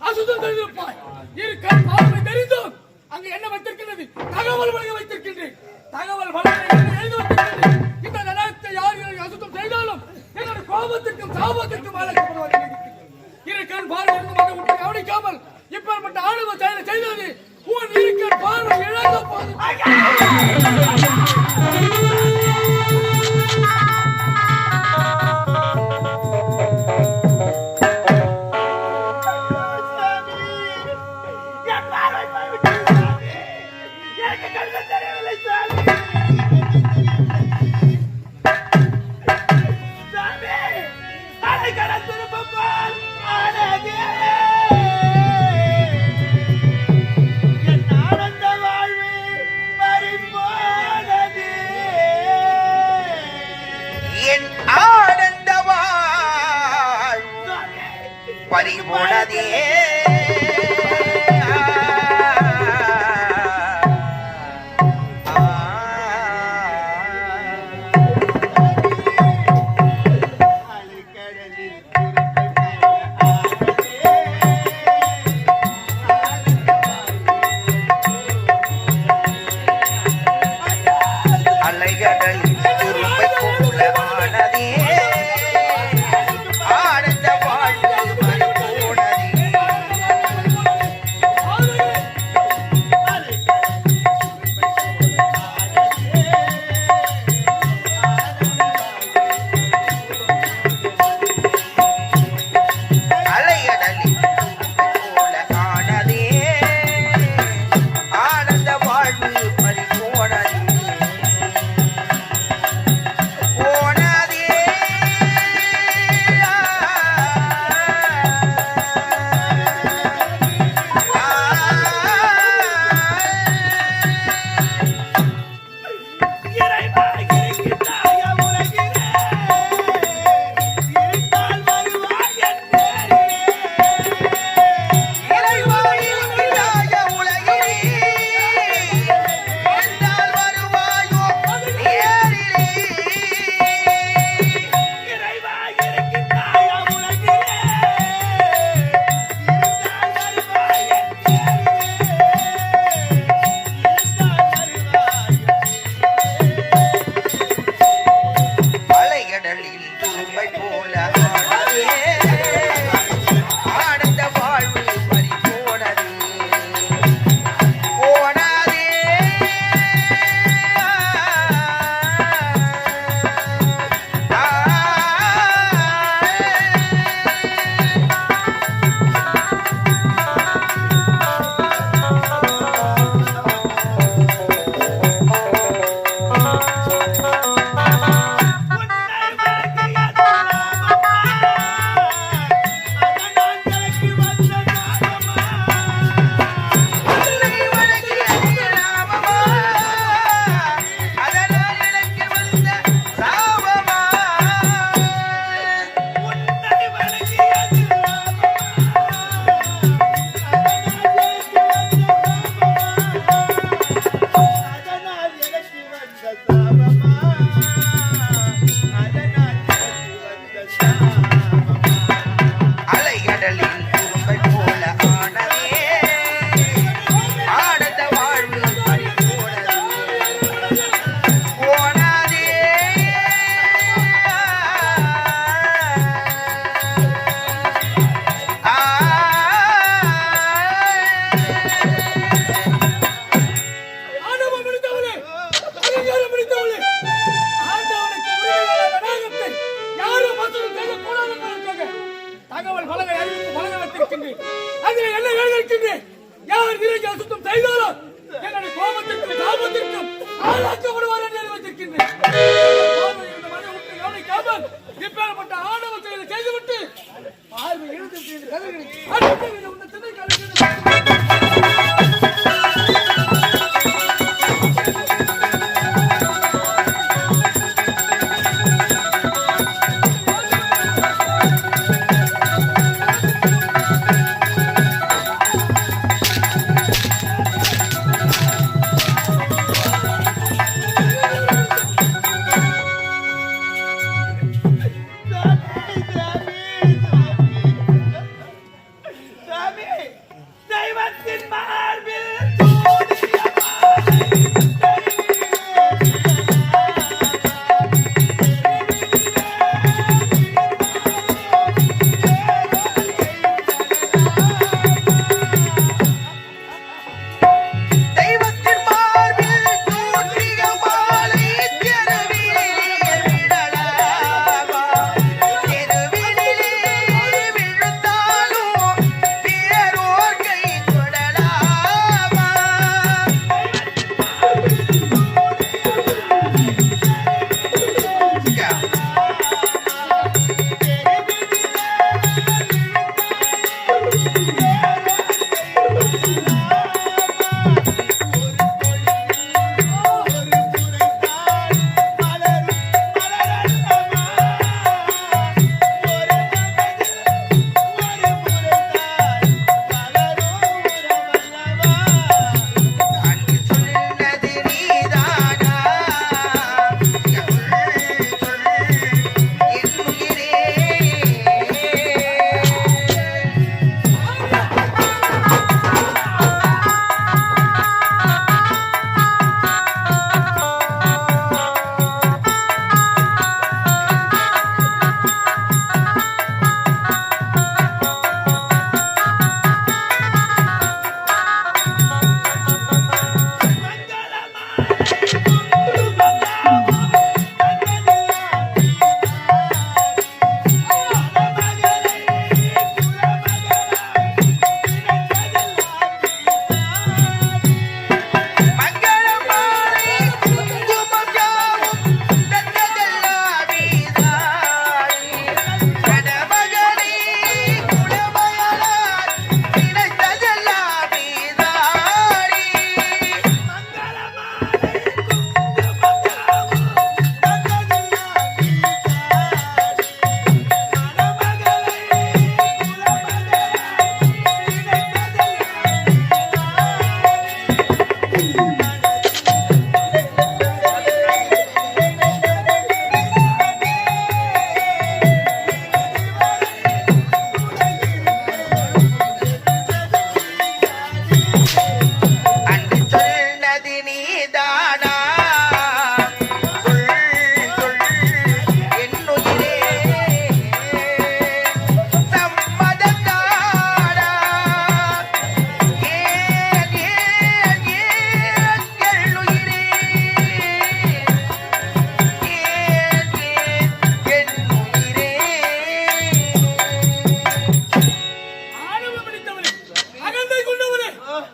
அசுத்தம் தெரிந்திருப்பாய். இரு கண் பார்வை தெரிந்தும் அங்கு என்ன வைத்திருக்கிறது? தகவல் வழங்க வைத்திருக்கின்றேன். தகவல் வழங்க எழுதி வைத்திருக்கின்றேன். இந்த நேரத்தை யார் அசுத்தம் செய்தாலும் என்னுடைய கோபத்திற்கும் சாபத்திற்கும் ஆளாக்கப்படுவார்கள். இரு கண் பார்வை இருந்து விட்டு கவனிக்காமல் இப்பேற்பட்ட ஆணவ செயலை செய்தது உன் இரு கண் பார்வை இழந்த போது பறிபோனதே அலைகடல் திரும்பை போல ஆனதே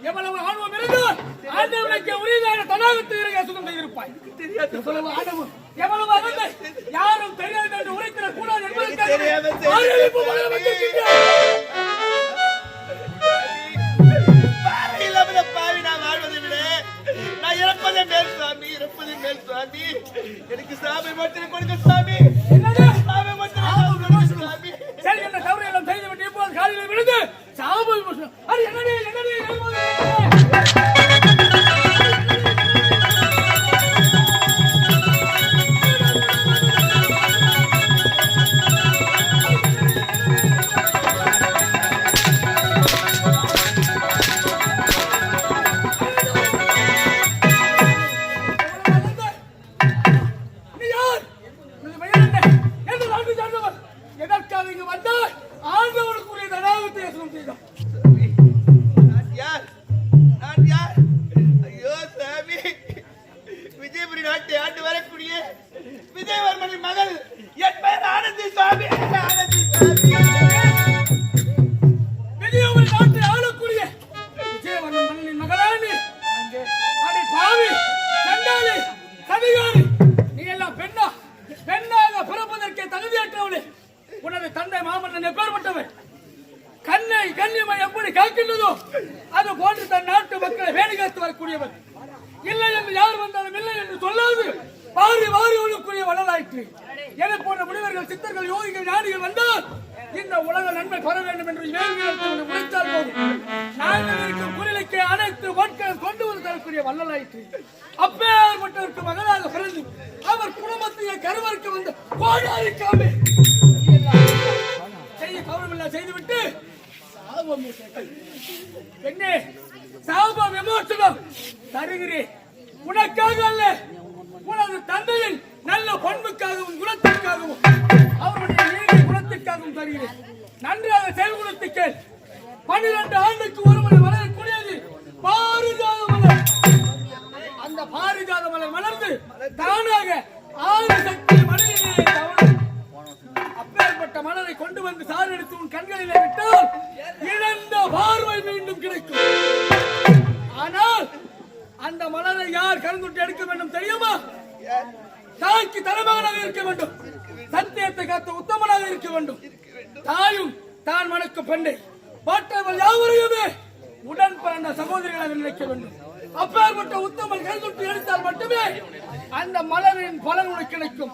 எவ்வளவு ஆணவம் இருந்தால் ஆண்டவனுக்கு உரியதான தடாகத்தை இறங்க சுத்தம் செய்திருப்பாய். எவ்வளவு ஆணவம், எவ்வளவு அகந்தை, யாரும் தெரியாது என்று உரைத்திடக் கூடாது என்பதற்காக அறிவிப்பு வழங்க வந்திருக்கின்றார். பாவி நான் வாழ்வதை விட நான் இறப்பதே மேல் சுவாமி, இறப்பதே மேல் சுவாமி. எனக்கு சாமி மட்டும் கொடுக்க சுவாமி. என்னது? சாமி மட்டும் கொடுக்க சுவாமி. சரி, என்ன தவறு எல்லாம் செய்துவிட்டு இப்போது காலையில் விழுந்து சாப விமோசனம். அது என்னடி என்னடி எதற்காக இங்கு வந்தால் ஆண்டவனுக்குரிய தடாகத்தை அசுரம் செய்தார். நான் யார்? ஐயோ சாமி, விஜயபுரி நாட்டை ஆண்டு வரக்கூடிய விஜயவர்மனின் மகள் என் பெயர் ஆனந்தி சுவாமி. ஆனந்தி சுவாமி, விஜயபுரி நாட்டை ஆளக்கூடிய விஜயவர்மன் மன்னனின் மகளானி அடி பாவி, சண்டாளி, சதிகாரி, நீ எல்லாம் பெண்ணா? பெண்ணாக பிறப்பதற்கே தகுதியற்றவளே. உனது தந்தை மாமன்னன் எப்பேற்பட்டவன்? கண்ணை கண்ணியமை எப்படி காக்கின்றதோ அது போன்று தன் நாட்டு மக்களை வேலை காத்து வரக்கூடியவன். இல்லை என்று யார் வந்தாலும் இல்லை என்று சொல்லாது வாரி வாரி ஒழுக்கூடிய வளராயிற்று. என போன்ற முனிவர்கள், சித்தர்கள், யோகிகள், ஞானிகள் வந்தால் இந்த உலக நன்மை பெற வேண்டும் என்று வேறு உழைத்தால் போதும். நாங்கள் இருக்கும் குரலுக்கு அனைத்து வாட்களும் கொண்டு வந்து தரக்கூடிய வள்ளலாயிற்று. அப்பேற்பட்டவருக்கு மகனாக பிறந்து அவர் குடும்பத்தையே கருவறுக்க வந்த கோடாரிக்காமே செய்ய கௌரவமில்லா செய்துவிட்டு பெண்ணே சாப விமோசனம் தருகிறேன். உனக்காக அல்ல, உனது தந்தையின் நல்ல பண்புக்காகவும் குணத்திற்காகவும் அவருடைய நீதி குணத்திற்காகவும் தருகிறேன். நன்றாக செயல்குணத்தை கேள். 12 ஆண்டுக்கு ஒரு முறை வளரக்கூடியது பாரிஜாத மலர். அந்த பாரிஜாத மலர் மலர்ந்து தானாக 6 சக்தி மனிதனே தவறும். அப்பேற்பட்ட மலரை கொண்டு வந்து சாறு எடுத்து உன் கண்களிலே விட்டால் இழந்த பார்வை மீண்டும் கிடைக்கும். ஆனால் அந்த மலரை யார் கருந்துட்டு எடுக்க வேண்டும் தெரியுமா? தாய்க்கு தலைமகனாக இருக்க வேண்டும், சத்தியத்தை காத்த உத்தமனாக இருக்க வேண்டும். தாயும் தான் மணக்கும் பெண்ணை மற்றவர்கள் யாவரையுமே உடன் பிறந்த சகோதரிகளாக நினைக்க வேண்டும். அப்பேற்பட்ட உத்தமன் கருந்துட்டு எடுத்தால் மட்டுமே அந்த மலரின் பலன் உனக்கு கிடைக்கும்.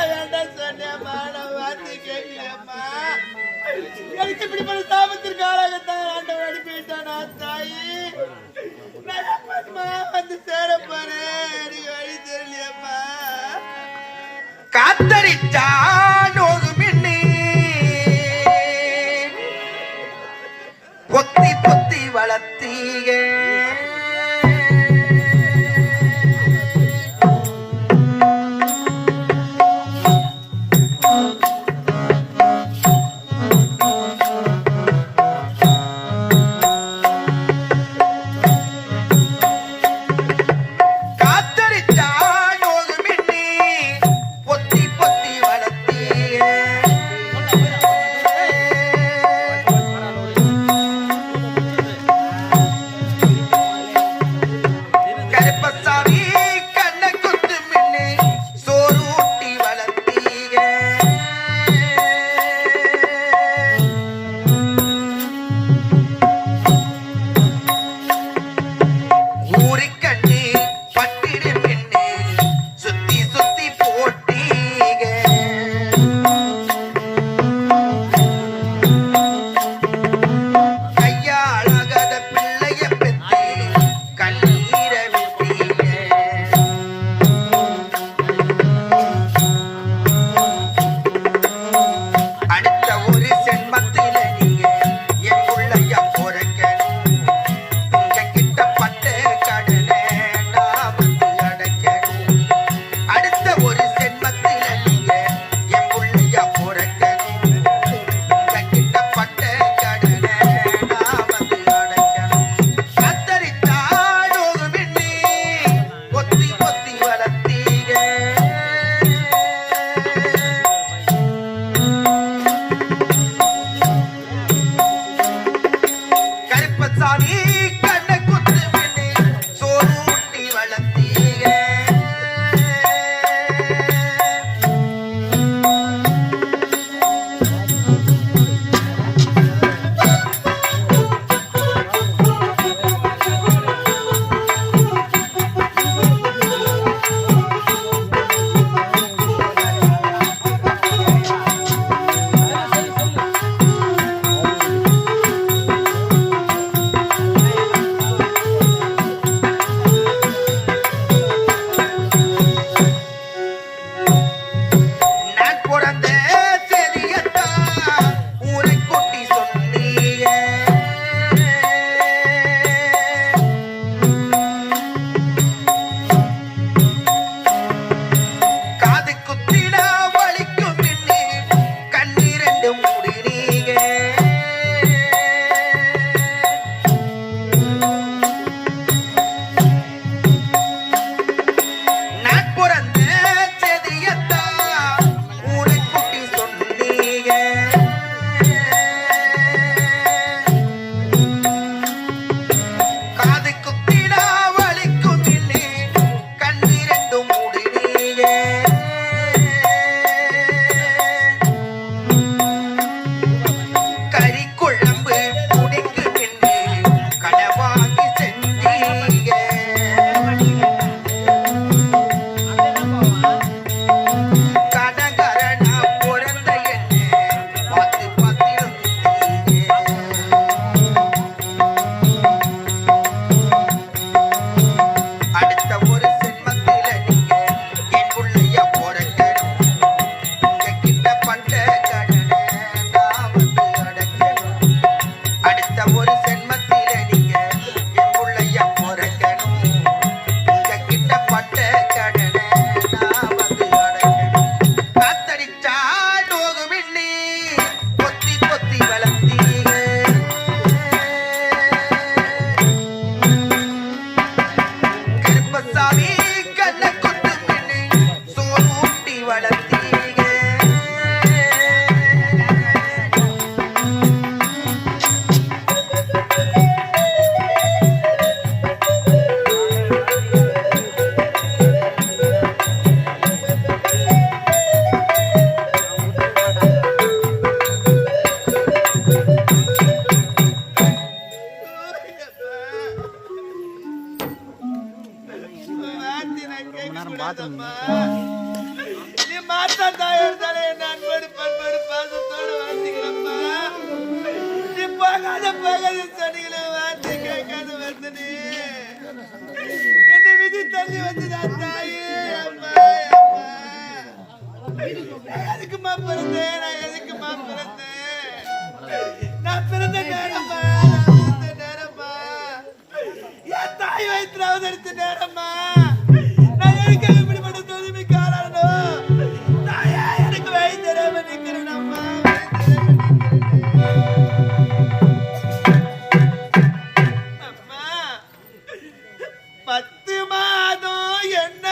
வேண்டாம் சொன்னேம்மா, நான் வார்த்தை கேட்கலையம்மா. எனக்கு இப்படிப்பட்ட சாபத்திற்கு ஆளாகத்தான் ஆண்டவன் அனுப்பிவிட்டானா தாயி? நான் எப்பமா வந்து சேரப்போறேன்? எனக்கு வழி தெரியலையம்மா. காத்தரிச்சான் ஒரு மின்னி பொத்தி பொத்தி வளர்த்தீங்க பொத்தி பொத்தி வளர்த்தி கண்ண குத்து பின்னி சோறுட்டி வளர்த்தீங்க நீ மாத்தா தாயோடு தானே என்ன அன்போடு பண்போடு பாசத்தோடு வாழ்ந்தீங்களம்மா. நீ போகாத சொன்னீங்களே வார்த்தை கேட்காத வந்து நீ என்ன விதி தள்ளி வந்துதான் தாயே. அம்மா அம்மா நான் எதுக்குமா பிறந்தேன்? நான் பிறந்த நேரம்மா, என் தாய் வயிற்றுல அவதரித்த நேரம்மா. நான் எதுக்காக இப்படிப்பட்ட தோல்விக்கு ஆளானோம்? தாயா எனக்கு வழி தெரியாம நிக்கிறேன் அம்மா. அம்மா 10 மாதம் என்ன